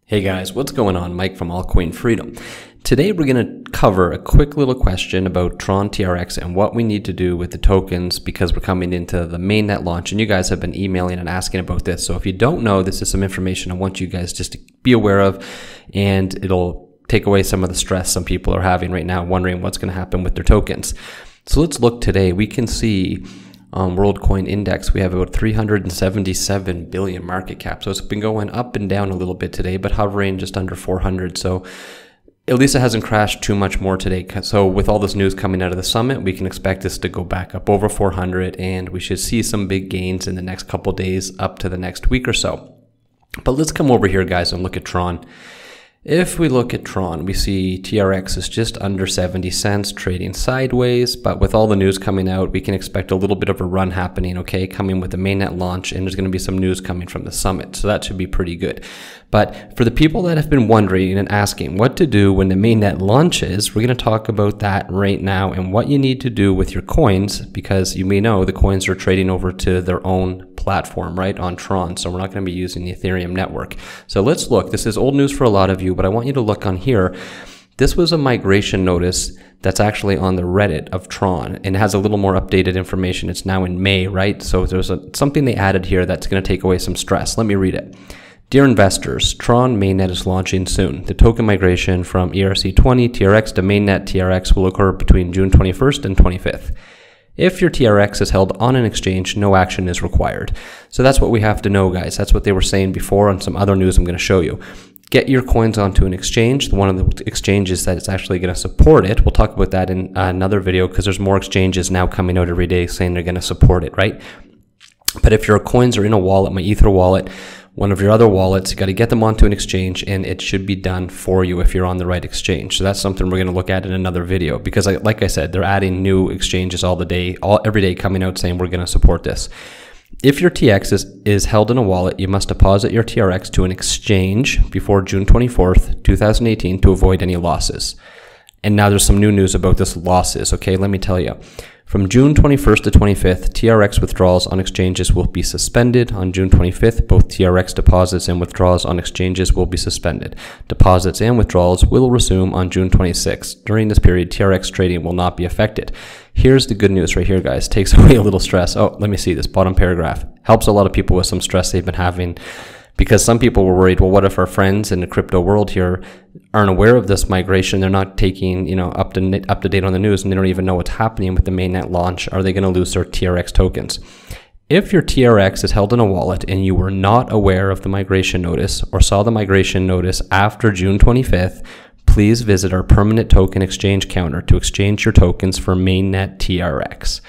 Hey guys, what's going on? Mike from Altcoin Freedom. Today we're going to cover a quick little question about TRON TRX and what we need to do with the tokens because we're coming into the mainnet launch, and you guys have been emailing and asking about this. So if you don't know, this is some information I want you guys just to be aware of, and it'll take away some of the stress some people are having right now, wondering what's going to happen with their tokens. So let's look today. We can see World Coin Index, we have about 377 billion market cap. So it's been going up and down a little bit today, but hovering just under 400. So at least it hasn't crashed too much more today. So with all this news coming out of the summit, we can expect this to go back up over 400, and we should see some big gains in the next couple days up to the next week or so. But let's come over here, guys, and look at TRON. If we look at TRON, we see TRX is just under 70 cents, trading sideways, but with all the news coming out, we can expect a little bit of a run happening, okay, coming with the mainnet launch, and there's going to be some news coming from the summit, so that should be pretty good. But for the people that have been wondering and asking what to do when the mainnet launches, we're going to talk about that right now and what you need to do with your coins, because you may know the coins are trading over to their own platform, right, on TRON, so we're not going to be using the Ethereum network. So let's look. This is old news for a lot of you, but I want you to look on here. This was a migration notice that's actually on the Reddit of TRON, and it has a little more updated information. It's now in May, right? So there's something they added here that's going to take away some stress. Let me read it. Dear investors, TRON mainnet is launching soon. The token migration from ERC20 TRX to mainnet TRX will occur between June 21st and 25th. If your TRX is held on an exchange, no action is required. So that's what we have to know, guys. That's what they were saying before on some other news I'm going to show you. Get your coins onto an exchange, one of the exchanges that is actually going to support it. We'll talk about that in another video because there's more exchanges now coming out every day saying they're going to support it, right? But if your coins are in a wallet, my Ether wallet, one of your other wallets, you got to get them onto an exchange, and it should be done for you if you're on the right exchange. So that's something we're going to look at in another video because, like I said, they're adding new exchanges every day coming out saying we're going to support this. If your TX is held in a wallet, you must deposit your TRX to an exchange before June 24th, 2018 to avoid any losses. And now there's some new news about this losses, okay? Let me tell you. From June 21st to 25th, TRX withdrawals on exchanges will be suspended. On June 25th, both TRX deposits and withdrawals on exchanges will be suspended. Deposits and withdrawals will resume on June 26th. During this period, TRX trading will not be affected. Here's the good news right here, guys. Takes away a little stress. Oh, let me see this bottom paragraph. Helps a lot of people with some stress they've been having, because some people were worried, well, what if our friends in the crypto world here aren't aware of this migration? They're not taking, up to date on the news, and they don't even know what's happening with the mainnet launch. Are they going to lose their TRX tokens? If your TRX is held in a wallet and you were not aware of the migration notice or saw the migration notice after June 25th, please visit our permanent token exchange counter to exchange your tokens for mainnet TRX.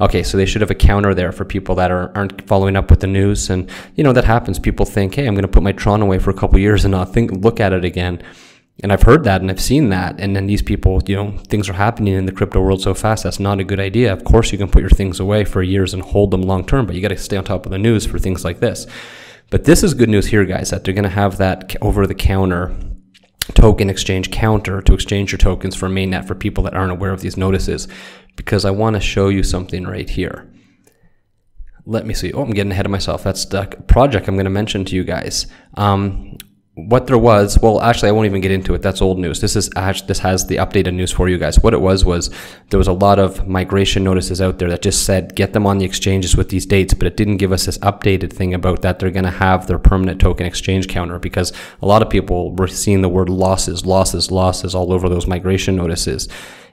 Okay, so they should have a counter there for people that aren't following up with the news. And, that happens. People think, hey, I'm going to put my TRON away for a couple years and not look at it again. And I've heard that and I've seen that. And then these people, things are happening in the crypto world so fast. That's not a good idea. Of course, you can put your things away for years and hold them long term, but you got to stay on top of the news for things like this. But this is good news here, guys, that they're going to have that over-the-counter token exchange counter to exchange your tokens for mainnet for people that aren't aware of these notices, because I want to show you something right here. Let me see. Oh, I'm getting ahead of myself. That's the project I'm going to mention to you guys. What there was, well, actually, I won't even get into it. That's old news. This has the updated news for you guys. What it was there was a lot of migration notices out there that just said get them on the exchanges with these dates, but it didn't give us this updated thing about that they're going to have their permanent token exchange counter, because a lot of people were seeing the word losses all over those migration notices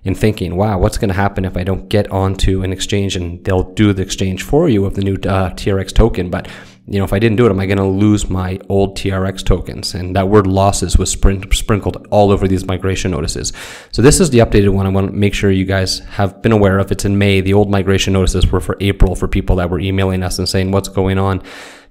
and thinking, wow, what's going to happen if I don't get onto an exchange and they'll do the exchange for you of the new TRX token, but if I didn't do it, am I going to lose my old TRX tokens? And that word losses was sprinkled all over these migration notices. So this is the updated one. I want to make sure you guys have been aware of. It's in May. The old migration notices were for April for people that were emailing us and saying, what's going on?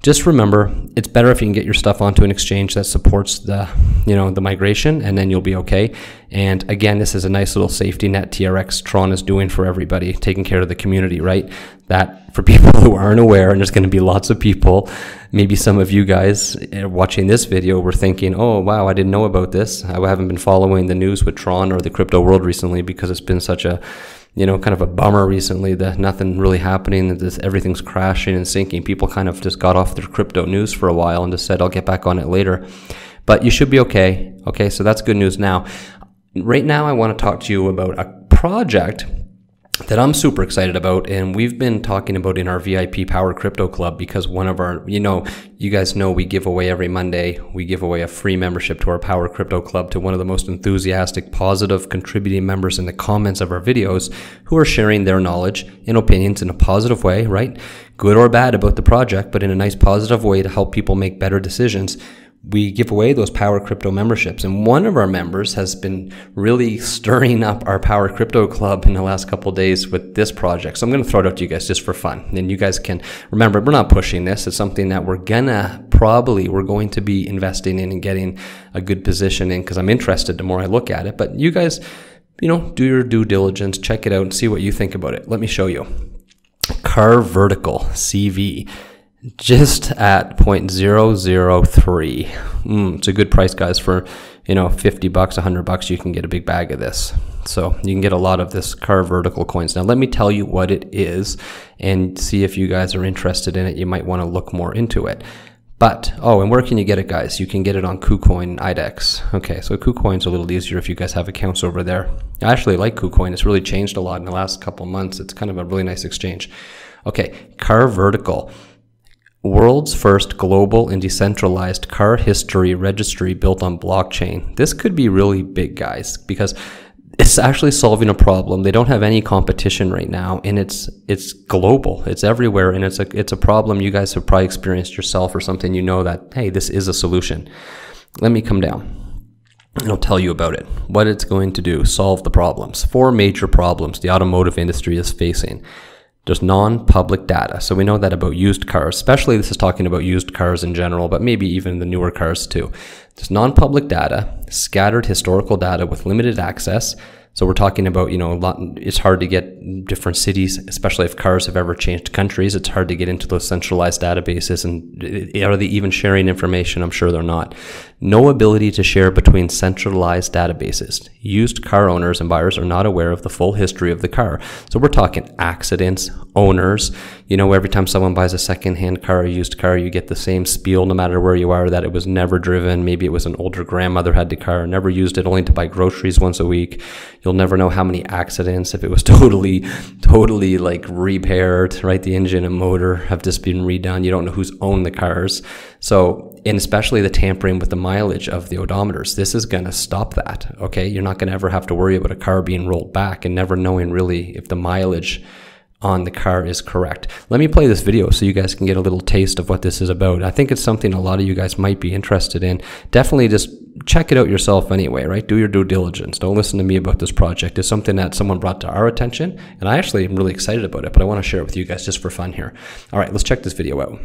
Just remember, it's better if you can get your stuff onto an exchange that supports the, the migration, and then you'll be okay. And again, this is a nice little safety net TRX TRON is doing for everybody, taking care of the community, right? That for people who aren't aware, and there's going to be lots of people, maybe some of you guys watching this video were thinking, oh, wow, I didn't know about this. I haven't been following the news with TRON or the crypto world recently because it's been such a kind of a bummer recently that nothing really happening, that everything's crashing and sinking. People kind of just got off their crypto news for a while and just said, I'll get back on it later. but you should be okay. Okay, so that's good news. Now, right now I want to talk to you about a project that I'm super excited about, and we've been talking about in our VIP Power Crypto Club, because one of our, you guys know we give away every Monday, we give away a free membership to our Power Crypto Club to one of the most enthusiastic, positive, contributing members in the comments of our videos who are sharing their knowledge and opinions in a positive way, right? Good or bad about the project, but in a nice positive way to help people make better decisions. We give away those Power Crypto memberships, and one of our members has been really stirring up our Power Crypto Club in the last couple of days with this project. So I'm going to throw it out to you guys just for fun, and you guys can remember, we're not pushing this. It's something that we're going to be investing in and getting a good position in, because I'm interested the more I look at it. But you guys, do your due diligence, check it out and see what you think about it. Let me show you. Car Vertical CV. Just at 0.003. It's a good price, guys. For $50, $100, you can get a big bag of this. So you can get a lot of this Car Vertical coins. Now let me tell you what it is and see if you guys are interested in it. You might want to look more into it. But, and where can you get it, guys? You can get it on KuCoin IDEX. Okay, so KuCoin's a little easier if you guys have accounts over there. I actually like KuCoin. It's really changed a lot in the last couple of months. It's kind of a really nice exchange. Okay, Car Vertical. World's first global and decentralized car history registry built on blockchain. This could be really big, guys, because it's actually solving a problem. They don't have any competition right now, and it's global. It's everywhere, and it's a problem you guys have probably experienced yourself, or something that, hey, this is a solution. Let me come down and I'll tell you about it. What it's going to do, solve the problems. 4 major problems the automotive industry is facing. There's non-public data. So we know that about used cars, especially this is talking about used cars in general, but maybe even the newer cars too. There's non-public data, scattered historical data with limited access. So we're talking about, it's hard to get different cities, especially if cars have ever changed countries. It's hard to get into those centralized databases. And are they even sharing information? I'm sure they're not. No ability to share between centralized databases. Used car owners and buyers are not aware of the full history of the car. So we're talking accidents, owners. Every time someone buys a second-hand car, a used car, you get the same spiel no matter where you are, that it was never driven. Maybe it was an older grandmother had the car, never used it, only to buy groceries once a week. You'll never know how many accidents, if it was totally like repaired, right? The engine and motor have just been redone. You don't know who's owned the cars. So, and especially the tampering with the mileage of the odometers. This is going to stop that, okay? You're not going to ever have to worry about a car being rolled back and never knowing really if the mileage on the car is correct. Let me play this video so you guys can get a little taste of what this is about. I think it's something a lot of you guys might be interested in. Definitely just check it out yourself anyway, right? Do your due diligence. Don't listen to me about this project. It's something that someone brought to our attention, and I actually am really excited about it, but I want to share it with you guys just for fun here. All right, let's check this video out.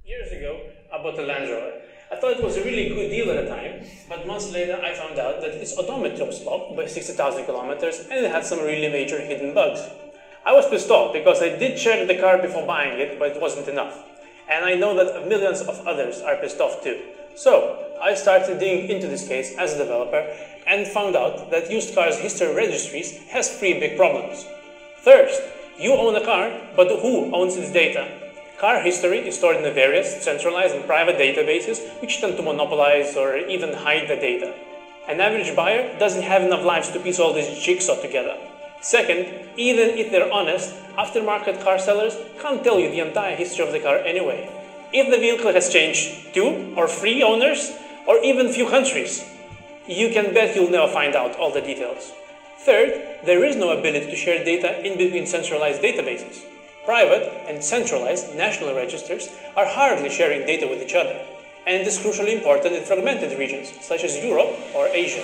Years ago, I bought a Land Rover. I thought it was a really good deal at the time, but months later I found out that its odometer was locked by 60,000 kilometers and it had some really major hidden bugs. I was pissed off because I did check the car before buying it, but it wasn't enough. And I know that millions of others are pissed off too. So I started digging into this case as a developer and found out that used cars history registries has 3 big problems. First, you own a car, but who owns its data? Car history is stored in the various centralized and private databases, which tend to monopolize or even hide the data. An average buyer doesn't have enough lives to piece all these jigsaw together. Second, even if they're honest, aftermarket car sellers can't tell you the entire history of the car anyway. If the vehicle has changed 2 or 3 owners, or even few countries, you can bet you'll never find out all the details. Third, there is no ability to share data in between centralized databases. Private and centralized national registers are hardly sharing data with each other, and it is crucially important in fragmented regions, such as Europe or Asia.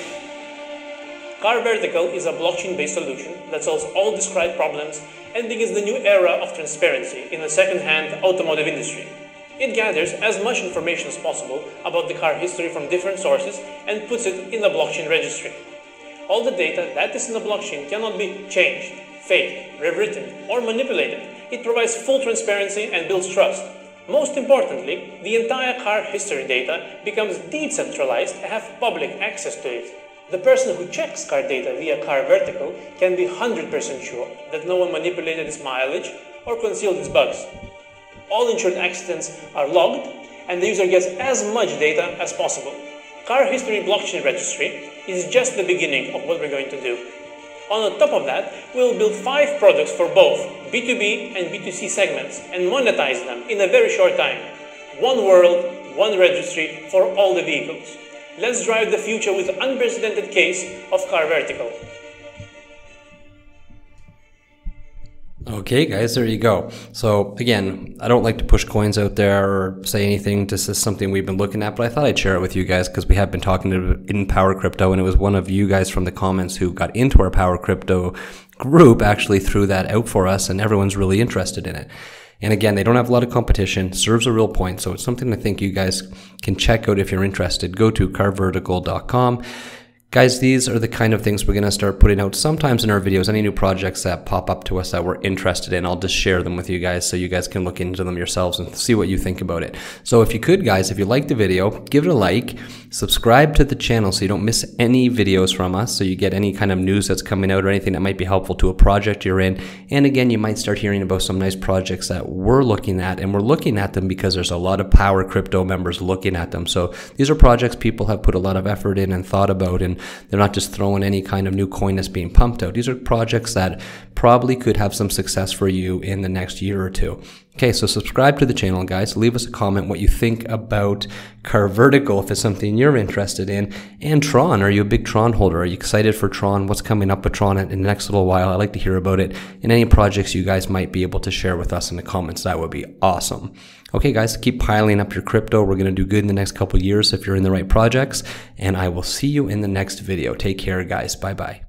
Car Vertical is a blockchain-based solution that solves all described problems and begins the new era of transparency in the second-hand automotive industry. It gathers as much information as possible about the car history from different sources and puts it in a blockchain registry. All the data that is in the blockchain cannot be changed, faked, rewritten, or manipulated. It provides full transparency and builds trust. Most importantly, the entire car history data becomes decentralized and have public access to it. The person who checks car data via Car Vertical can be 100% sure that no one manipulated its mileage or concealed its bugs. All insured accidents are logged, and the user gets as much data as possible. Car History Blockchain Registry is just the beginning of what we're going to do. On top of that, we'll build 5 products for both B2B and B2C segments and monetize them in a very short time. One world, one registry for all the vehicles. Let's drive the future with the unprecedented case of Car Vertical. Okay, guys, there you go. So again, I don't like to push coins out there or say anything. This is something we've been looking at, but I thought I'd share it with you guys because we have been talking in Power Crypto, and it was one of you guys from the comments who got into our Power Crypto group actually threw that out for us, and everyone's really interested in it. And again, they don't have a lot of competition, serves a real point, so it's something I think you guys can check out if you're interested. Go to carvertical.com. Guys, these are the kind of things we're going to start putting out sometimes in our videos. Any new projects that pop up to us that we're interested in, I'll just share them with you guys so you guys can look into them yourselves and see what you think about it. So if you could, guys, if you liked the video, give it a like, subscribe to the channel so you don't miss any videos from us, so you get any kind of news that's coming out or anything that might be helpful to a project you're in. And again, you might start hearing about some nice projects that we're looking at, and we're looking at them because there's a lot of Power Crypto members looking at them. So these are projects people have put a lot of effort in and thought about, and they're not just throwing any kind of new coin that's being pumped out. These are projects that probably could have some success for you in the next year or two. Okay, so subscribe to the channel, guys. Leave us a comment what you think about Car Vertical if it's something you're interested in. And Tron, are you a big Tron holder? Are you excited for Tron? What's coming up with Tron in the next little while? I'd like to hear about it. And any projects you guys might be able to share with us in the comments, that would be awesome. Okay, guys, keep piling up your crypto. We're going to do good in the next couple years if you're in the right projects. And I will see you in the next video. Take care, guys. Bye-bye.